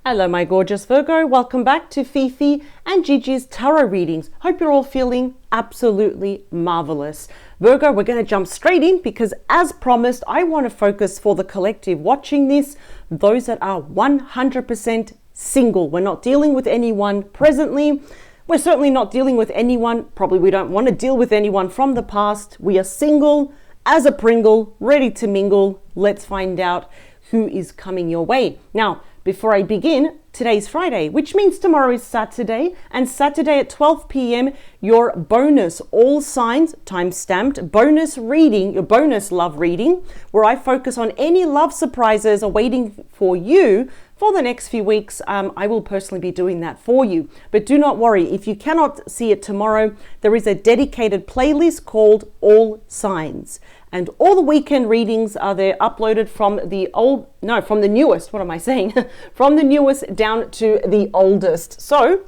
Hello, my gorgeous Virgo. Welcome back to Fifi and Gigi's tarot readings. Hope you're all feeling absolutely marvelous. Virgo, we're going to jump straight in because as promised, I want to focus for the collective watching this, those that are 100% single. We're not dealing with anyone presently. We're certainly not dealing with anyone. Probably we don't want to deal with anyone from the past. We are single as a Pringle, ready to mingle. Let's find out who is coming your way. Now, before I begin, today's Friday, which means tomorrow is Saturday, and Saturday at 12 p.m, your bonus all signs time-stamped bonus reading, your bonus love reading, where I focus on any love surprises awaiting for you for the next few weeks. I will personally be doing that for you. But do not worry, if you cannot see it tomorrow, there is a dedicated playlist called All Signs. And all the weekend readings are there uploaded from from the newest, what am I saying? From the newest down to the oldest. So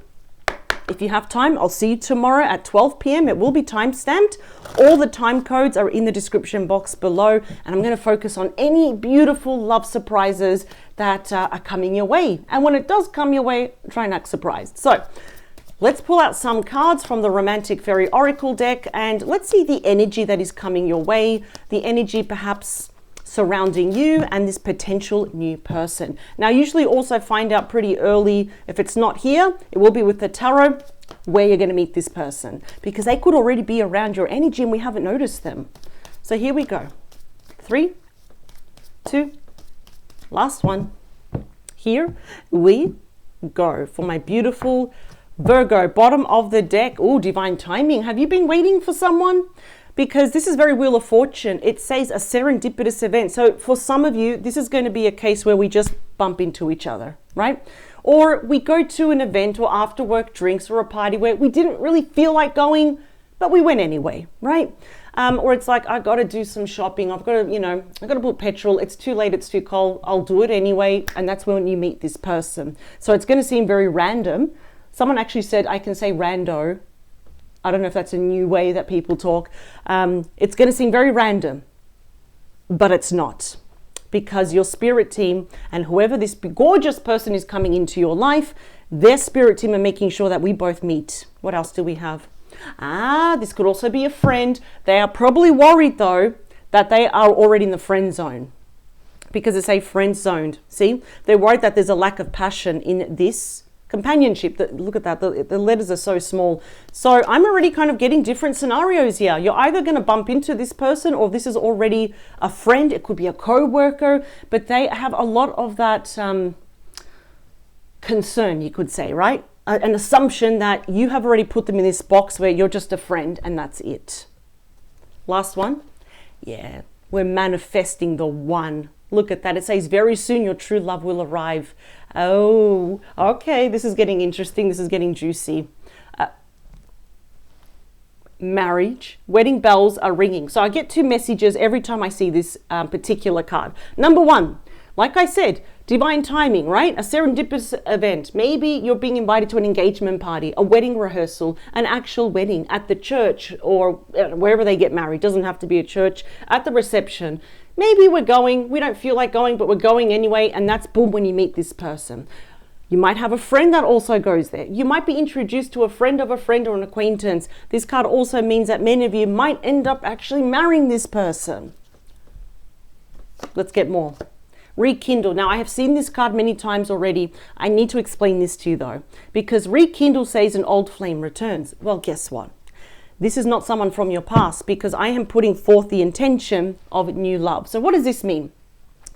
if you have time, I'll see you tomorrow at 12 p.m. It will be time-stamped. All the time codes are in the description box below. And I'm going to focus on any beautiful love surprises that are coming your way. And when it does come your way, try and act surprised. So let's pull out some cards from the Romantic Fairy Oracle deck and let's see the energy that is coming your way, the energy perhaps surrounding you and this potential new person. Now, usually also find out pretty early, if it's not here, it will be with the tarot, where you're going to meet this person because they could already be around your energy and we haven't noticed them. So here we go. 3, 2, last one. Here we go for my beautiful Virgo, bottom of the deck. Oh, divine timing. Have you been waiting for someone? Because this is very Wheel of Fortune. It says a serendipitous event. So for some of you, this is going to be a case where we just bump into each other, right? Or we go to an event or after work drinks or a party where we didn't really feel like going, but we went anyway, right? Or it's like, I got to do some shopping. I've got to, I've got to put petrol. It's too late. It's too cold. I'll do it anyway. And that's when you meet this person. So it's going to seem very random. Someone actually said I can say rando. I don't know if that's a new way that people talk. It's going to seem very random, but it's not, because your spirit team and whoever this gorgeous person is coming into your life, their spirit team are making sure that we both meet. What else do we have? This could also be a friend. They are probably worried though that they are already in the friend zone because it's a friend zoned. See, they're worried that there's a lack of passion in this companionship. Look at that, the letters are so small. So I'm already kind of getting different scenarios here. You're either going to bump into this person or this is already a friend. It could be a co-worker, but they have a lot of that concern, you could say, right? An assumption that you have already put them in this box where you're just a friend and that's it. Last one. Yeah, we're manifesting the one. Look at that. It says very soon your true love will arrive. Oh, okay. This is getting interesting. This is getting juicy. Marriage, wedding bells are ringing. So I get 2 messages every time I see this particular card. Number 1, like I said, divine timing, right? A serendipitous event. Maybe you're being invited to an engagement party, a wedding rehearsal, an actual wedding at the church or wherever they get married. Doesn't have to be a church. At the reception. Maybe we don't feel like going, but we're going anyway. And that's boom when you meet this person. You might have a friend that also goes there. You might be introduced to a friend of a friend or an acquaintance. This card also means that many of you might end up actually marrying this person. Let's get more. Rekindle. Now, I have seen this card many times already. I need to explain this to you though, because rekindle says an old flame returns. Well, guess what? This is not someone from your past because I am putting forth the intention of new love. So what does this mean?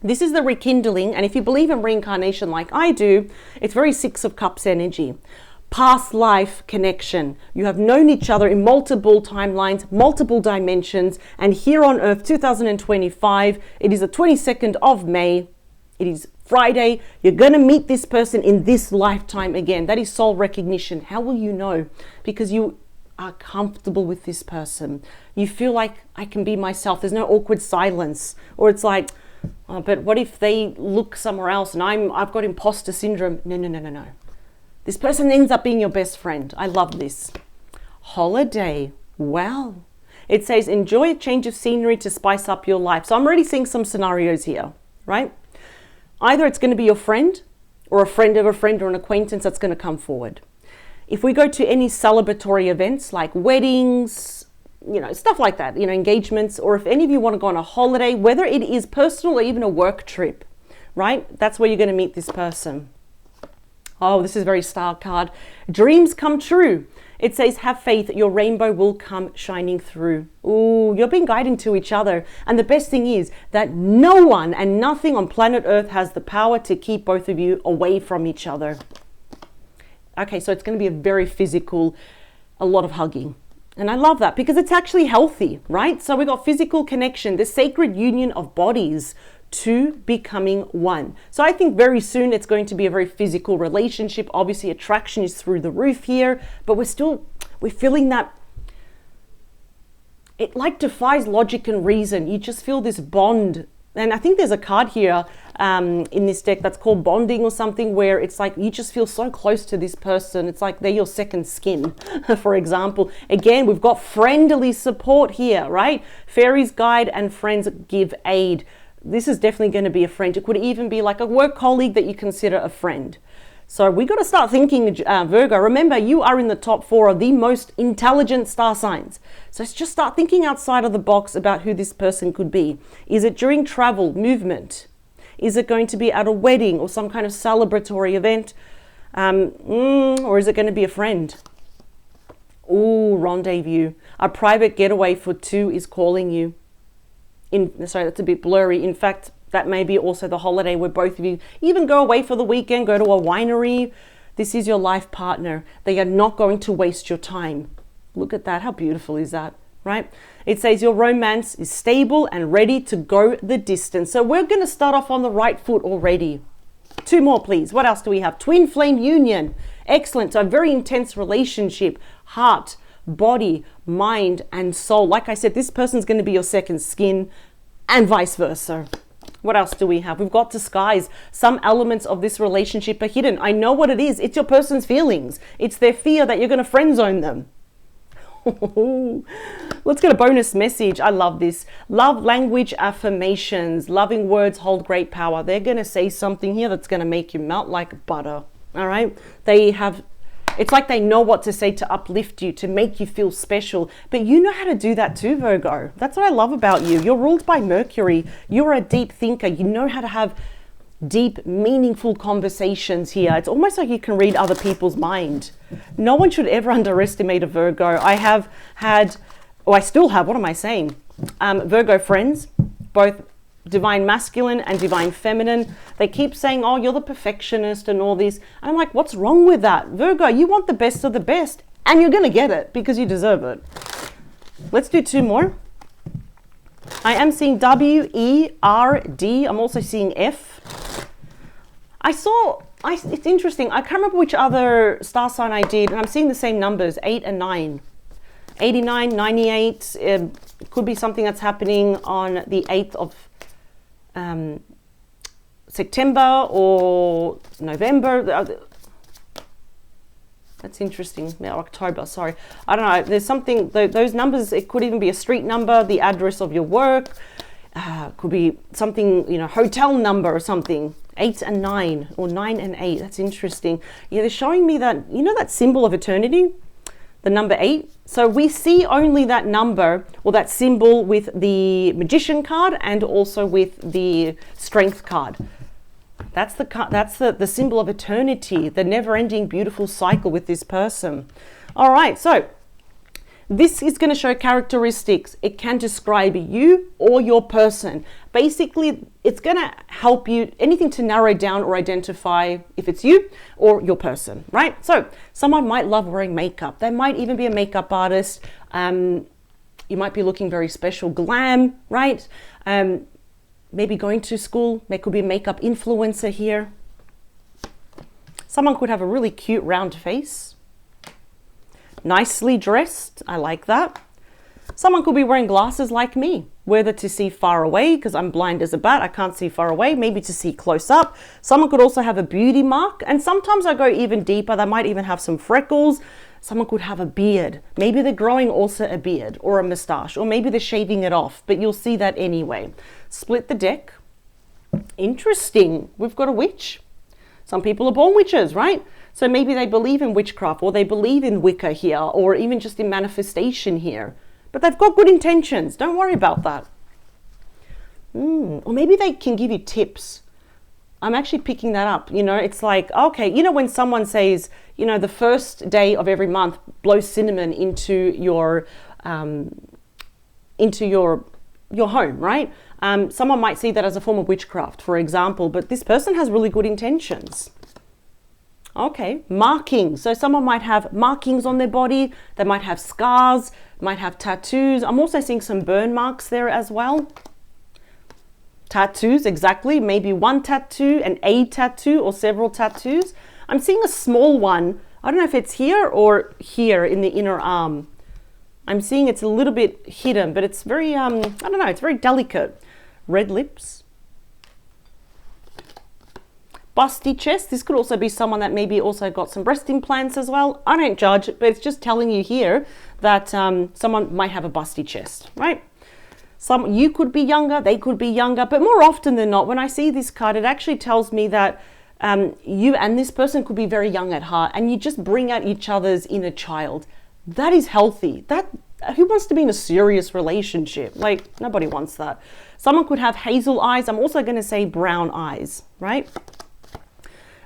This is the rekindling. And if you believe in reincarnation like I do, it's very 6 of Cups energy. Past life connection. You have known each other in multiple timelines, multiple dimensions. And here on Earth, 2025, it is the 22nd of May. It is Friday. You're going to meet this person in this lifetime again. That is soul recognition. How will you know? Because you are comfortable with this person. You feel like I can be myself. There's no awkward silence. Or it's like, oh, but what if they look somewhere else and I've got imposter syndrome? No. This person ends up being your best friend. I love this. Holiday. Wow. It says enjoy a change of scenery to spice up your life. So I'm already seeing some scenarios here, right? Either it's going to be your friend or a friend of a friend or an acquaintance that's going to come forward. If we go to any celebratory events like weddings, stuff like that, engagements, or if any of you want to go on a holiday, whether it is personal or even a work trip, right? That's where you're going to meet this person. Oh, this is a very star card. Dreams come true. It says, have faith, your rainbow will come shining through. Ooh, you're being guided to each other. And the best thing is that no one and nothing on planet Earth has the power to keep both of you away from each other. Okay, so it's going to be a very physical, a lot of hugging. And I love that because it's actually healthy, right? So we got physical connection, the sacred union of bodies to becoming one. So I think very soon it's going to be a very physical relationship. Obviously attraction is through the roof here, but we're feeling that it like defies logic and reason. You just feel this bond. And I think there's a card here in this deck that's called bonding or something, where it's like you just feel so close to this person. It's like they're your second skin, for example. Again, we've got friendly support here, right? Fairies guide and friends give aid. This is definitely going to be a friend. It could even be like a work colleague that you consider a friend. So we got to start thinking, Virgo. Remember, you are in the top 4 of the most intelligent star signs. So let's just start thinking outside of the box about who this person could be. Is it during travel, movement? Is it going to be at a wedding or some kind of celebratory event? Or is it going to be a friend? Ooh, rendezvous. A private getaway for 2 is calling you. Sorry, that's a bit blurry. In fact, that may be also the holiday where both of you even go away for the weekend, go to a winery. This is your life partner. They are not going to waste your time. Look at that. How beautiful is that, right? It says your romance is stable and ready to go the distance. So we're going to start off on the right foot already. 2 more, please. What else do we have? Twin flame union. Excellent. So a very intense relationship. Heart, body, mind, and soul. Like I said, this person's going to be your second skin and vice versa. What else do we have? We've got disguise. Some elements of this relationship are hidden. I know what it is. It's your person's feelings. It's their fear that you're going to friend zone them. Let's get a bonus message. I love this. Love language affirmations. Loving words hold great power. They're going to say something here that's going to make you melt like butter. All right. It's like they know what to say to uplift you, to make you feel special. But you know how to do that too, Virgo. That's what I love about you. You're ruled by Mercury. You're a deep thinker. You know how to have deep, meaningful conversations here. It's almost like you can read other people's mind. No one should ever underestimate a Virgo. I have had, or I still have, what am I saying? Virgo friends, both divine masculine and divine feminine. They keep saying, oh, you're the perfectionist and all this. And I'm like, what's wrong with that? Virgo, you want the best of the best and you're going to get it because you deserve it. Let's do 2 more. I am seeing W-E-R-D. I'm also seeing F. It's interesting. I can't remember which other star sign I did, and I'm seeing the same numbers, 8 and 9. 89, 98. It could be something that's happening on the 8th of September or November. That's interesting. Yeah, October, sorry. I don't know. There's something, those numbers, it could even be a street number, the address of your work. Could be something, hotel number or something. 8 and 9 or 9 and 8. That's interesting. Yeah, they're showing me that, that symbol of eternity, the number 8. So we see only that number or that symbol with the Magician card and also with the Strength card. That's the symbol of eternity, the never-ending beautiful cycle with this person. All right, so this is going to show characteristics. It can describe you or your person. Basically, it's going to help you, anything to narrow down or identify if it's you or your person, right? So someone might love wearing makeup. They might even be a makeup artist. You might be looking very special, glam, right? Maybe going to school. There could be a makeup influencer here. Someone could have a really cute round face. Nicely dressed. I like that. Someone could be wearing glasses like me, whether to see far away, because I'm blind as a bat, I can't see far away, maybe to see close up. Someone could also have a beauty mark, and sometimes I go even deeper. They might even have some freckles. Someone could have a beard. Maybe they're growing also a beard or a mustache, or maybe they're shaving it off, but you'll see that anyway. Split the deck. Interesting. We've got a witch. Some people are born witches, right? So maybe they believe in witchcraft, or they believe in Wicca here, or even just in manifestation here. But they've got good intentions. Don't worry about that. Or maybe they can give you tips. I'm actually picking that up. You know, it's like, okay, you know, when someone says, you know, the first day of every month, blow cinnamon into your home, right? Someone might see that as a form of witchcraft, for example, but this person has really good intentions. Okay, markings. So someone might have markings on their body. They might have scars, might have tattoos. I'm also seeing some burn marks there as well. Tattoos, exactly. Maybe one tattoo, a tattoo, or several tattoos. I'm seeing a small one. I don't know if it's here or here in the inner arm. I'm seeing it's a little bit hidden, but it's very, I don't know, it's very delicate. Red lips. Busty chest. This could also be someone that maybe also got some breast implants as well. I don't judge, but it's just telling you here that someone might have a busty chest, right? You could be younger, they could be younger, but more often than not, when I see this card, it actually tells me that you and this person could be very young at heart, and you just bring out each other's inner child. That is healthy. Who wants to be in a serious relationship? Like, nobody wants that. Someone could have hazel eyes. I'm also going to say brown eyes, right?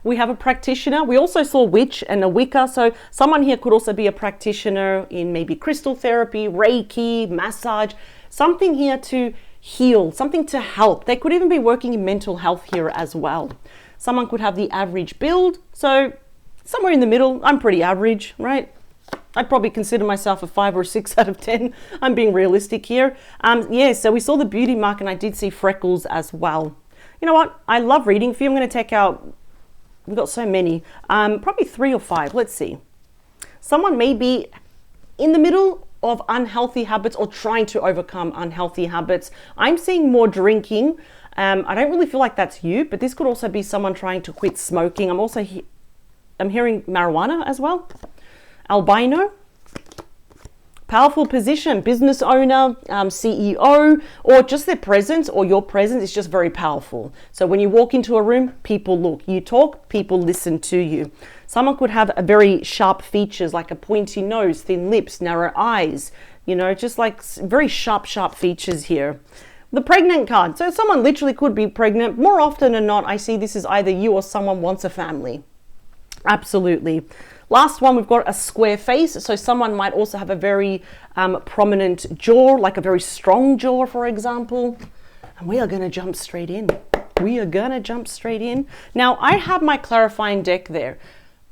We have a practitioner. We also saw witch and a Wicca. So someone here could also be a practitioner in maybe crystal therapy, Reiki, massage, something here to heal, something to help. They could even be working in mental health here as well. Someone could have the average build. So somewhere in the middle, I'm pretty average, right? I'd probably consider myself a 5 or 6 out of 10. I'm being realistic here. Yeah, so we saw the beauty mark, and I did see freckles as well. You know what? I love reading for you. I'm going to take out, we've got so many, probably 3 or 5. Let's see. Someone may be in the middle of unhealthy habits or trying to overcome unhealthy habits. I'm seeing more drinking. I don't really feel like that's you, but this could also be someone trying to quit smoking. I'm hearing marijuana as well. Albino. Powerful position, business owner, CEO, or just their presence or your presence is just very powerful. So when you walk into a room, people look. You talk, people listen to you. Someone could have a very sharp features like a pointy nose, thin lips, narrow eyes, you know, just like very sharp features here. The pregnant card. So someone literally could be pregnant. More often than not, I see this is either you or someone wants a family. Absolutely. Last one, we've got a square face. So someone might also have a very prominent jaw, like a very strong jaw, for example. And we are going to jump straight in. Now, I have my clarifying deck there.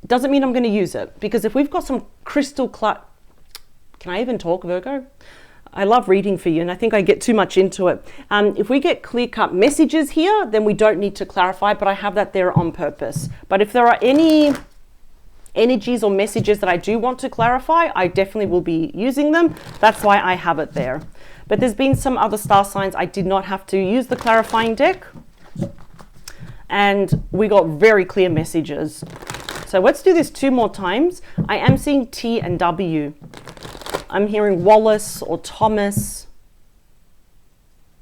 Doesn't mean I'm going to use it, because if we've got some crystal clear... Can I even talk, Virgo? I love reading for you, and I think I get too much into it. If we get clear-cut messages here, then we don't need to clarify, but I have that there on purpose. But if there are any energies or messages that I do want to clarify, I definitely will be using them. That's why I have it there. But there's been some other star signs I did not have to use the clarifying deck, and we got very clear messages. So let's do this 2 more times. I am seeing T and W. I'm hearing Wallace or Thomas.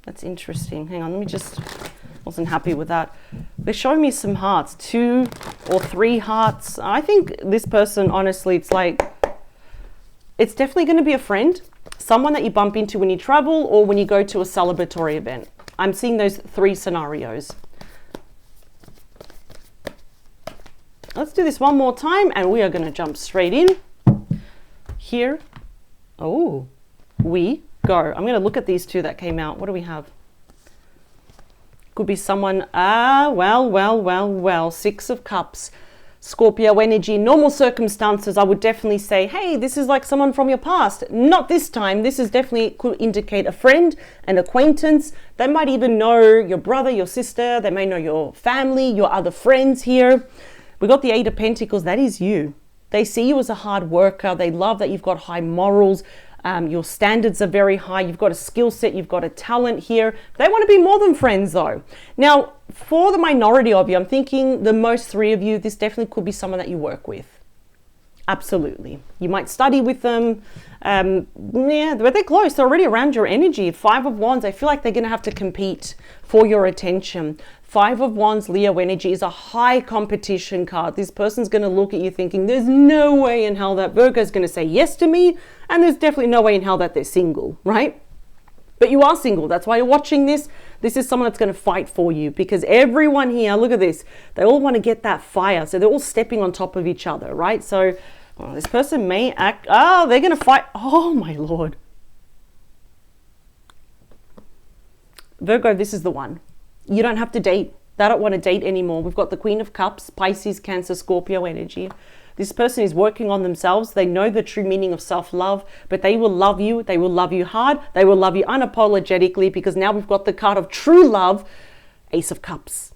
That's interesting. Hang on, wasn't happy with that. They're showing me some hearts, 2 or 3 hearts. I think this person, honestly, it's definitely going to be a friend, someone that you bump into when you travel or when you go to a celebratory event. I'm seeing those 3 scenarios. Let's do this 1 more time, and we are going to jump straight in. Here. Oh, we go. I'm going to look at these 2 that came out. What do we have? Could be someone, well, 6 of Cups, Scorpio energy. Normal circumstances, I would definitely say, hey, this is like someone from your past. Not this time. This is definitely could indicate a friend, an acquaintance. They might even know your brother, your sister. They may know your family, your other friends here. We got the 8 of Pentacles. That is you. They see you as a hard worker. They love that you've got high morals. Your standards are very high. You've got a skill set. You've got a talent here. They want to be more than friends, though. Now, for the minority of you, I'm thinking the most 3 of you, this definitely could be someone that you work with. Absolutely. You might study with them. Yeah, but they're close. They're already around your energy. 5 of Wands, I feel like they're going to have to compete for your attention. Five of Wands, Leo energy is a high competition card. This person's going to look at you thinking, there's no way in hell that Virgo is going to say yes to me. And there's definitely no way in hell that they're single, right? But you are single. That's why you're watching this. This is someone that's going to fight for you, because everyone here, look at this, they all want to get that fire. So they're all stepping on top of each other, right? So this person may act, they're going to fight. Oh my Lord. Virgo, this is the one. You don't have to date. They don't want to date anymore. We've got the Queen of Cups, Pisces, Cancer, Scorpio energy. This person is working on themselves. They know the true meaning of self-love, but they will love you. They will love you hard. They will love you unapologetically, because now we've got the card of true love, Ace of Cups.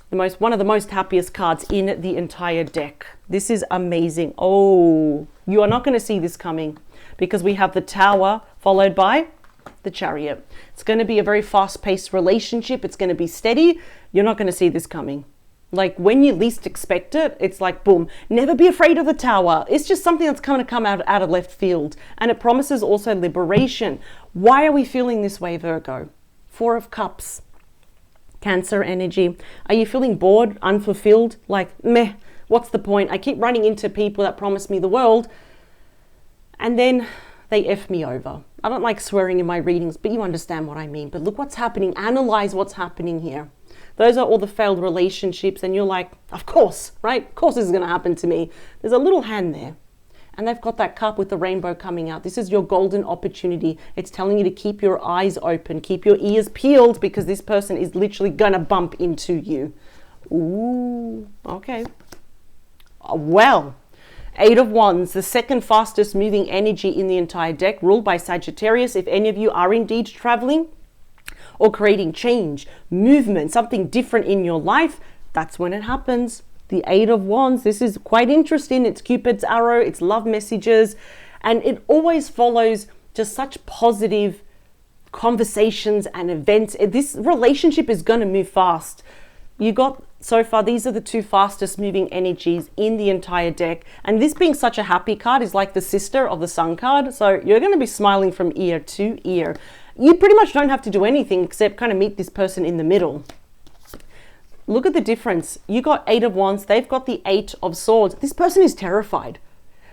One of the most happiest cards in the entire deck. This is amazing. Oh, you are not going to see this coming, because we have the Tower followed by the Chariot. It's going to be a very fast-paced relationship. It's going to be steady. You're not going to see this coming. Like when you least expect it, it's like boom. Never be afraid of the Tower. It's just something that's going to come out of left field, and it promises also liberation. Why are we feeling this way, Virgo? Four of Cups, Cancer energy. Are you feeling bored, unfulfilled? Like, meh, what's the point? I keep running into people that promise me the world, and then they F me over. I don't like swearing in my readings, but you understand what I mean. But look what's happening. Analyze what's happening here. Those are all the failed relationships, and you're like, of course, right? Of course this is going to happen to me. There's a little hand there, and they've got that cup with the rainbow coming out. This is your golden opportunity. It's telling you to keep your eyes open, keep your ears peeled, because this person is literally going to bump into you. Ooh, okay. Well, Eight of Wands, the second fastest moving energy in the entire deck, ruled by Sagittarius. If any of you are indeed traveling or creating change, movement, something different in your life, that's when it happens. The Eight of Wands, this is quite interesting. It's Cupid's arrow, it's love messages, and it always follows just such positive conversations and events. This relationship is going to move fast. You got, so far, these are the two fastest moving energies in the entire deck. And this being such a happy card is like the sister of the Sun card. So you're going to be smiling from ear to ear. You pretty much don't have to do anything except kind of meet this person in the middle. Look at the difference. You got Eight of Wands. They've got the Eight of Swords. This person is terrified,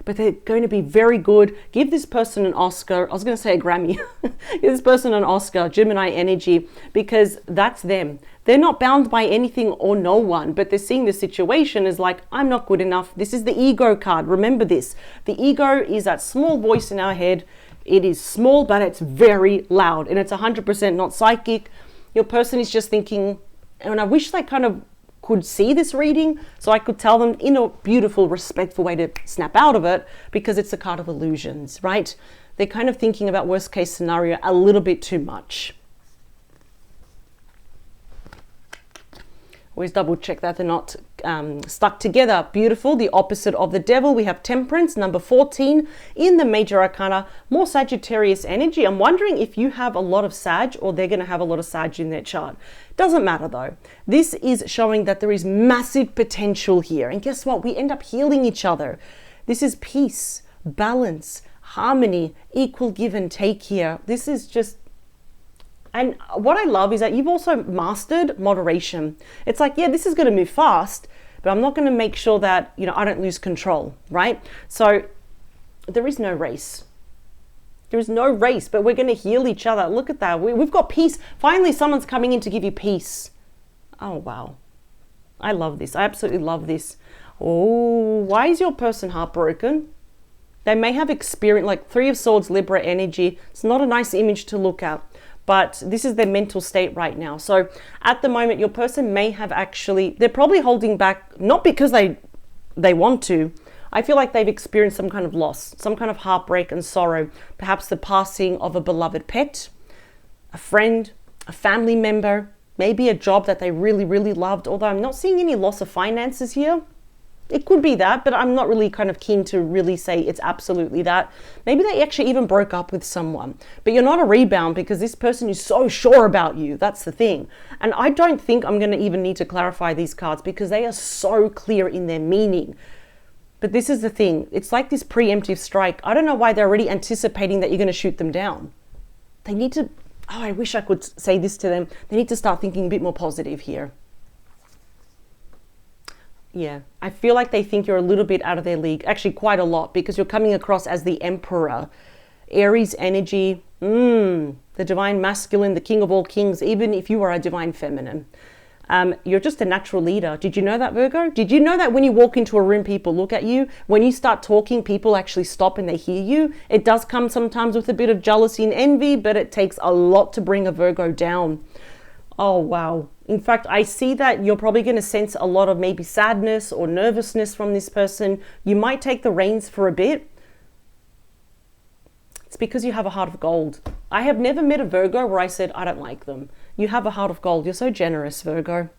but they're going to be very good. Give this person an Oscar. I was going to say a Grammy. Give this person an Oscar, Gemini energy, because that's them. They're not bound by anything or no one, but they're seeing the situation as like, I'm not good enough. This is the ego card. Remember this. The ego is that small voice in our head. It is small, but it's very loud, and it's 100% not psychic. Your person is just thinking, and I wish they kind of could see this reading so I could tell them in a beautiful, respectful way to snap out of it, because it's a card of illusions, right? They're kind of thinking about worst case scenario a little bit too much. Always double check that they're not stuck together. Beautiful. The opposite of the devil, we have Temperance, number 14 in the major arcana, more Sagittarius energy. I'm wondering if you have a lot of Sag, or they're going to have a lot of Sag in their chart. Doesn't matter though. This is showing that there is massive potential here. And guess what? We end up healing each other. This is peace, balance, harmony, equal give and take here. This is just, and what I love is that you've also mastered moderation. It's like, yeah, this is going to move fast, but I'm not going to make sure that, I don't lose control, right? So there is no race. There is no race, but we're going to heal each other. Look at that. We've got peace. Finally, someone's coming in to give you peace. Oh, wow. I love this. I absolutely love this. Oh, why is your person heartbroken? They may have experienced, like Three of Swords, Libra energy. It's not a nice image to look at, but this is their mental state right now. So at the moment, your person may have they're probably holding back, not because they want to. I feel like they've experienced some kind of loss, some kind of heartbreak and sorrow, perhaps the passing of a beloved pet, a friend, a family member, maybe a job that they really, really loved, although I'm not seeing any loss of finances here. It could be that, but I'm not really kind of keen to really say it's absolutely that. Maybe they actually even broke up with someone, but you're not a rebound because this person is so sure about you. That's the thing. And I don't think I'm going to even need to clarify these cards because they are so clear in their meaning. But this is the thing. It's like this preemptive strike. I don't know why they're already anticipating that you're going to shoot them down. They need to oh, I wish I could say this to them. They need to start thinking a bit more positive here. Yeah, I feel like they think you're a little bit out of their league, actually quite a lot, because you're coming across as the Emperor. Aries energy, the divine masculine, the king of all kings, even if you are a divine feminine. You're just a natural leader. Did you know that, Virgo? Did you know that when you walk into a room, people look at you? When you start talking, people actually stop and they hear you. It does come sometimes with a bit of jealousy and envy, but it takes a lot to bring a Virgo down. Oh, wow. In fact, I see that you're probably going to sense a lot of maybe sadness or nervousness from this person. You might take the reins for a bit. It's because you have a heart of gold. I have never met a Virgo where I said, I don't like them. You have a heart of gold. You're so generous, Virgo.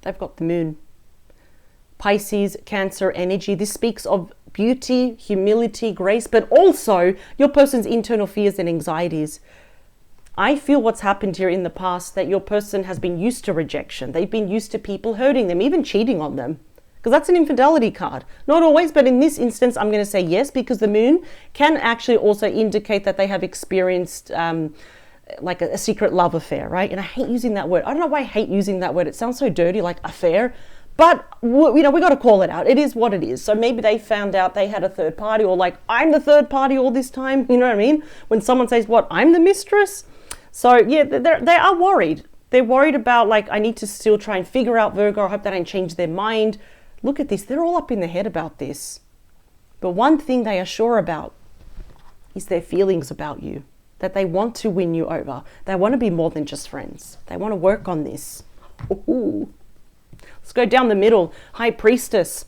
They've got the moon. Pisces, Cancer energy. This speaks of beauty, humility, grace, but also your person's internal fears and anxieties. I feel what's happened here in the past, that your person has been used to rejection. They've been used to people hurting them, even cheating on them. Because that's an infidelity card. Not always, but in this instance, I'm going to say yes, because the moon can actually also indicate that they have experienced like a secret love affair, right? And I hate using that word. I don't know why I hate using that word. It sounds so dirty, like affair. But, you know, we got to call it out. It is what it is. So maybe they found out they had a third party, or like, I'm the third party all this time. You know what I mean? When someone says, what, I'm the mistress? So yeah, they are worried. They're worried about, like, I need to still try and figure out Virgo. I hope they don't change their mind. Look at this. They're all up in their head about this. But one thing they are sure about is their feelings about you, that they want to win you over. They want to be more than just friends. They want to work on this. Ooh. Let's go down the middle. High Priestess,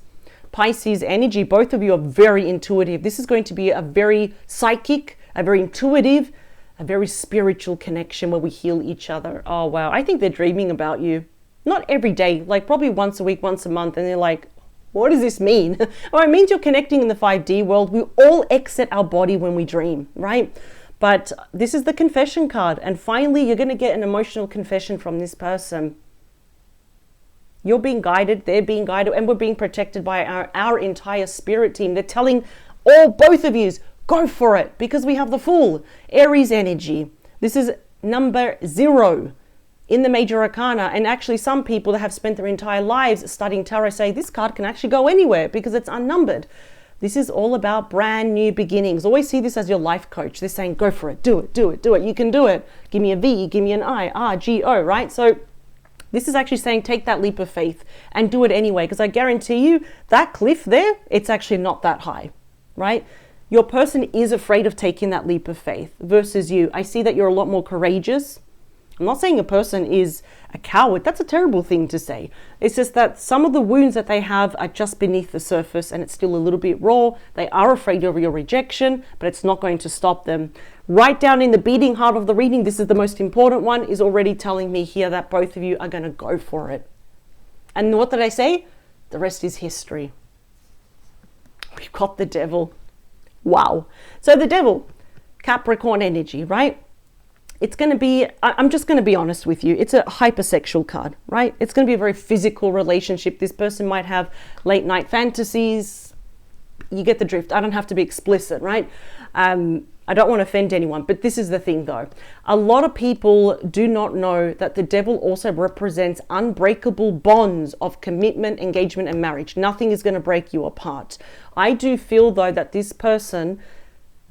Pisces energy. Both of you are very intuitive. This is going to be a very psychic, a very intuitive, a very spiritual connection where we heal each other. Oh, wow. I think they're dreaming about you. Not every day, like probably once a week, once a month. And they're like, what does this mean? Well, it means you're connecting in the 5D world. We all exit our body when we dream, right? But this is the confession card. And finally, you're going to get an emotional confession from this person. You're being guided, they're being guided, and we're being protected by our entire spirit team. They're telling both of yous, go for it, because we have the Fool, Aries energy. This is number 0 in the major arcana. And actually some people that have spent their entire lives studying tarot say this card can actually go anywhere because it's unnumbered. This is all about brand new beginnings. Always see this as your life coach. They're saying, go for it, do it, do it, do it. You can do it. Give me a V, give me an I, R, G, O, right? So this is actually saying take that leap of faith and do it anyway, because I guarantee you that cliff there, it's actually not that high, right? Your person is afraid of taking that leap of faith versus you. I see that you're a lot more courageous. I'm not saying a person is a coward. That's a terrible thing to say. It's just that some of the wounds that they have are just beneath the surface and it's still a little bit raw. They are afraid of your rejection, but it's not going to stop them. Right down in the beating heart of the reading, this is the most important one, is already telling me here that both of you are going to go for it. And what did I say? The rest is history. We've got the Devil. Wow. So the Devil, Capricorn energy, right? It's going to be, I'm just going to be honest with you, it's a hypersexual card, right? It's going to be a very physical relationship. This person might have late night fantasies. You get the drift. I don't have to be explicit, right? I don't want to offend anyone, but this is the thing though. A lot of people do not know that the Devil also represents unbreakable bonds of commitment, engagement, and marriage. Nothing is going to break you apart. I do feel though that this person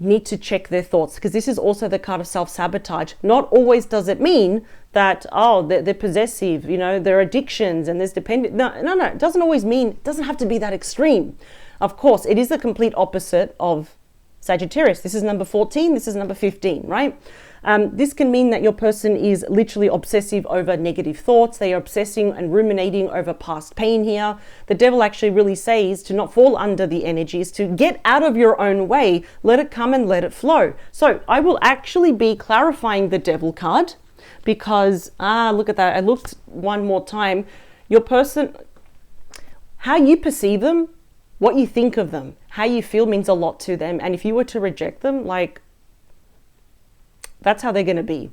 need to check their thoughts, because this is also the card of self-sabotage. Not always does it mean that, oh, they're possessive, you know, there are addictions and there's dependent. No, it doesn't always mean, it doesn't have to be that extreme. Of course, it is the complete opposite of Sagittarius. This is number 14, this is number 15, right? This can mean that your person is literally obsessive over negative thoughts. They are obsessing and ruminating over past pain here. The Devil actually really says to not fall under the energies, to get out of your own way, let it come and let it flow. So I will actually be clarifying the Devil card because, look at that. I looked one more time. Your person, how you perceive them, what you think of them, how you feel means a lot to them. And if you were to reject them, like, that's how they're going to be.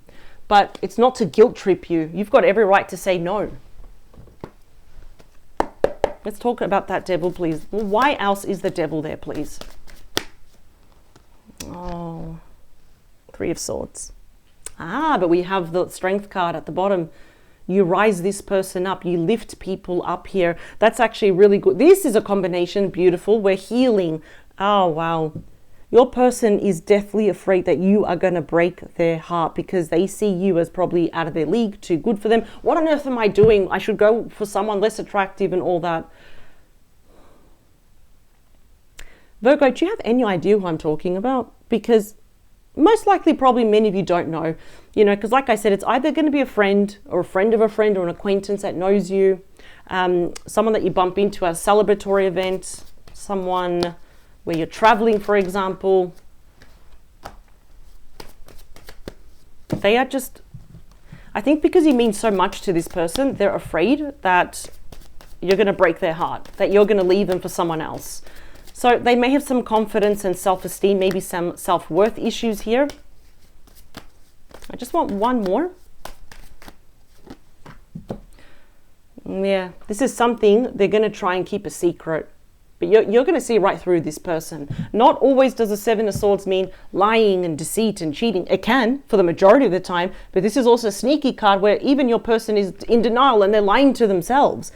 But it's not to guilt trip you. You've got every right to say no. Let's talk about that Devil, please. Well, why else is the Devil there, please? Oh, Three of Swords. But we have the Strength card at the bottom. You rise this person up. You lift people up here. That's actually really good. This is a combination. Beautiful. We're healing. Oh, wow. Your person is deathly afraid that you are going to break their heart because they see you as probably out of their league, too good for them. What on earth am I doing? I should go for someone less attractive and all that. Virgo, do you have any idea who I'm talking about? Because most likely, probably many of you don't know, you know, because like I said, it's either going to be a friend or a friend of a friend or an acquaintance that knows you, someone that you bump into at a celebratory event, someone where you're traveling, for example. They are just, I think because you mean so much to this person, they're afraid that you're going to break their heart, that you're going to leave them for someone else. So they may have some confidence and self-esteem, maybe some self-worth issues here. I just want one more. Yeah, this is something they're going to try and keep a secret. But you're going to see right through this person. Not always does the Seven of Swords mean lying and deceit and cheating. It can for the majority of the time. But this is also a sneaky card where even your person is in denial and they're lying to themselves.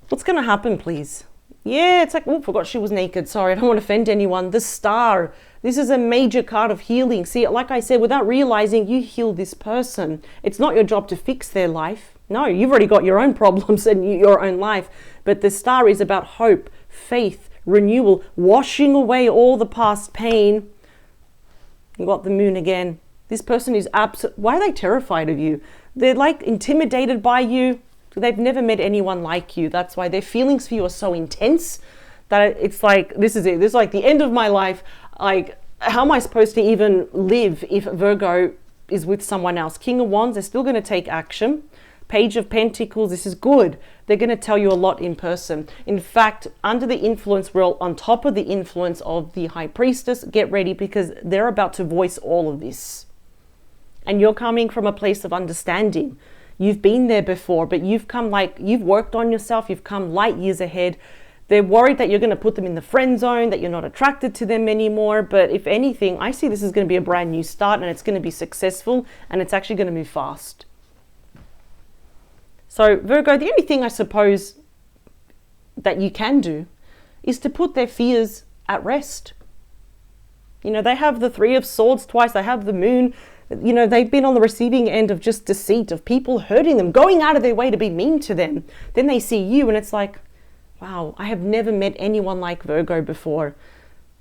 What's going to happen, please? Yeah, it's like, oh, forgot she was naked. Sorry, I don't want to offend anyone. The Star. This is a major card of healing. See, like I said, without realizing, you heal this person. It's not your job to fix their life. No, you've already got your own problems and your own life. But the Star is about hope, faith, renewal, washing away all the past pain. You got the Moon again. This person is why are they terrified of you? They're like intimidated by you. They've never met anyone like you. That's why their feelings for you are so intense that it's like, this is it. This is like the end of my life. Like, how am I supposed to even live if Virgo is with someone else? King of Wands, they're still going to take action. Page of Pentacles, this is good. They're going to tell you a lot in person. In fact, under the influence, we're on top of the influence of the High Priestess. Get ready because they're about to voice all of this. And you're coming from a place of understanding. You've been there before, but you've come you've worked on yourself. You've come light years ahead. They're worried that you're going to put them in the friend zone, that you're not attracted to them anymore. But if anything, I see this is going to be a brand new start and it's going to be successful and it's actually going to move fast. So Virgo, the only thing I suppose that you can do is to put their fears at rest. You know, they have the Three of Swords twice. They have the Moon. You know, they've been on the receiving end of just deceit, of people hurting them, going out of their way to be mean to them. Then they see you and it's like, wow, I have never met anyone like Virgo before.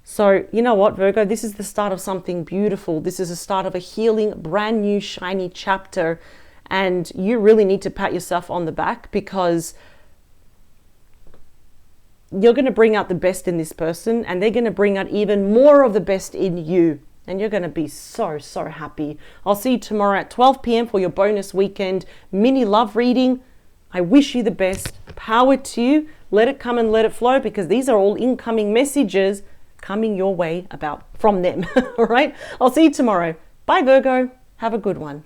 So you know what, Virgo, this is the start of something beautiful. This is the start of a healing, brand new, shiny chapter. And you really need to pat yourself on the back because you're going to bring out the best in this person and they're going to bring out even more of the best in you. And you're going to be so, so happy. I'll see you tomorrow at 12 p.m. for your bonus weekend mini love reading. I wish you the best. Power to you. Let it come and let it flow because these are all incoming messages coming your way from them. All right. I'll see you tomorrow. Bye, Virgo. Have a good one.